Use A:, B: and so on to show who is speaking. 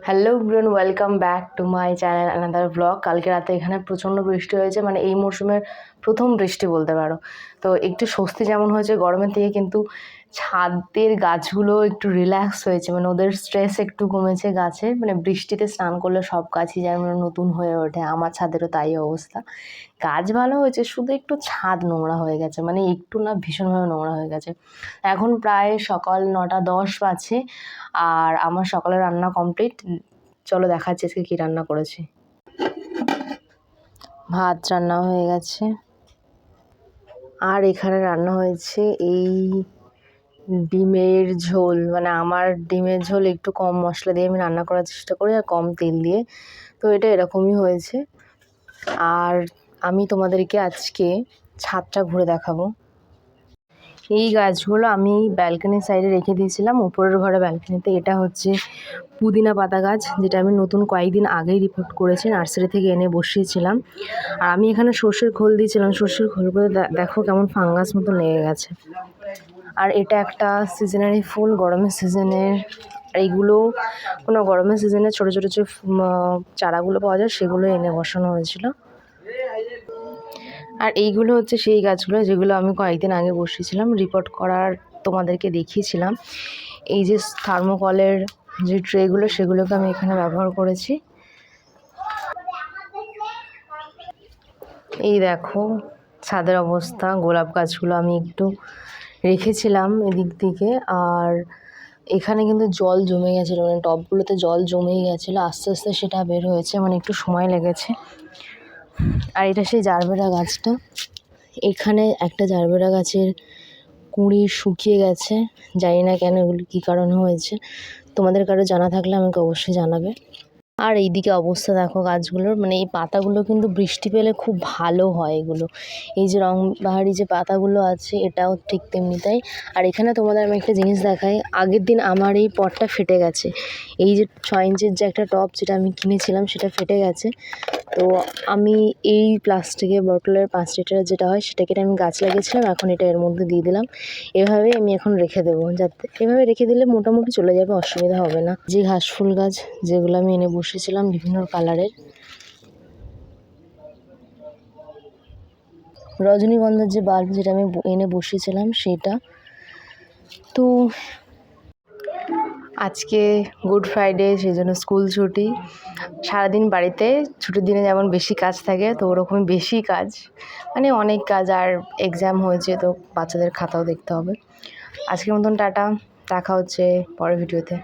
A: Hello everyone, welcome back to my channel another blog. কালকে রাতে এখানে প্রচণ্ড বৃষ্টি হয়েছে, মানে এই মরশুমের প্রথম বৃষ্টি বলতে পারো। তো একটু স্বস্তি যেমন হয়েছে গরমের থেকে, কিন্তু ছাদের গাছগুলো একটু রিল্যাক্স হয়েছে, মানে ওদের স্ট্রেস একটু কমেছে গাছের। মানে বৃষ্টিতে স্নান করলে সব গাছই যেমন নতুন হয়ে ওঠে, আমার ছাদেরও তাই অবস্থা। গাছ ভালো হয়েছে, শুধু একটু ছাদ নোংরা হয়ে গেছে, মানে একটু না ভীষণভাবে নোংরা হয়ে গেছে। এখন প্রায় সকাল 9:10 বাজে আর আমার সকালে রান্না কমপ্লিট। চলো দেখাচ্ছি আজকে কী রান্না করেছি। ভাত রান্না হয়ে গেছে, আর এখানে রান্না হয়েছে এই ডিমের ঝোল। মানে আমার ডিমের ঝোল একটু কম মশলা দিয়ে আমি রান্না করার চেষ্টা করি আর কম তেল দিয়ে, তো এটা এরকমই হয়েছে। আর আমি তোমাদেরকে আজকে ছাদটা ঘুরে দেখাবো। এই গাছগুলো আমি ব্যালকনির সাইডে রেখে দিয়েছিলাম, উপরের ঘরে ব্যালকনিতে। এটা হচ্ছে পুদিনা পাতা গাছ, যেটা আমি নতুন কয়েকদিন আগেই রিপোর্ট করেছি, নার্সারি থেকে এনে বসিয়েছিলাম। আর আমি এখানে সর্ষের খোল দিয়েছিলাম, সর্ষের খোলগুলো দেখো কেমন ফাঙ্গাস মতো লেগে গেছে। আর এটা একটা সিজনারি ফুল, গরমের সিজনের। এইগুলো কোনো গরমের সিজনে ছোটো ছোটো যে চারাগুলো পাওয়া যায় সেগুলো এনে বসানো হয়েছিল। আর এইগুলো হচ্ছে সেই গাছগুলো যেগুলো আমি কয়েকদিন আগে বসিয়েছিলাম, রিপোর্ট করার তোমাদেরকে দেখিয়েছিলাম। এই যে থার্মোকলের যে ট্রেগুলো, সেগুলোকে আমি এখানে ব্যবহার করেছি। এই দেখো ছাদের অবস্থা। গোলাপ গাছগুলো আমি একটু রেখেছিলাম এদিক থেকে, আর এখানে কিন্তু জল জমে গেছিলো, মানে টবগুলোতে জল জমেই গেছিলো। আস্তে আস্তে সেটা বের হয়েছে, মানে একটু সময় লেগেছে। আর এটা সেই জারবেরা গাছটা। এখানে একটা জারবেরা গাছের কুঁড়ি শুকিয়ে গেছে, জানি না কেন, এগুলো কী কারণে হয়েছে। তোমাদের কারো জানা থাকলে আমাকে অবশ্যই জানাবে। আর এইদিকে অবস্থা দেখো গাছগুলোর, মানে এই পাতাগুলো কিন্তু বৃষ্টি পেলে খুব ভালো হয় এগুলো। এই যে রংবাহারি যে পাতাগুলো আছে, এটাও ঠিক তেমনি তাই। আর এখানে তোমাদের আমি একটা জিনিস দেখাই। আগের দিন আমার এই পটটা ফেটে গেছে, এই যে 6 ইঞ্চির যে একটা টব যেটা আমি কিনেছিলাম সেটা ফেটে গেছে। তো আমি এই প্লাস্টিকের বোতলের 5 লিটারের যেটা হয় সেটা কেটে আমি গাছ লাগিয়েছিলাম, এখন এটা এর মধ্যে দিয়ে দিলাম। এভাবেই আমি এখন রেখে দেবো, যাতে এভাবে রেখে দিলে মোটামুটি চলে যাবে, অসুবিধা হবে না। যে ঘাস ফুল গাছ যেগুলো আমি এনে বসেছিলাম বিভিন্ন কালারের, রজনীগন্ধার যে বাল্ব যেটা আমি এনে বসিয়েছিলাম সেটা। তো আজকে গুড ফ্রাইডে, সেই জন্য স্কুল ছুটি। সারাদিন বাড়িতে ছুটির দিনে যেমন বেশি কাজ থাকে, তো ওরকমই বেশি কাজ, মানে অনেক কাজ। আর এক্সাম হয়েছে, তো বাচ্চাদের খাতাও দেখতে হবে। আজকের মতন টাটা, দেখা হচ্ছে পরের ভিডিওতে।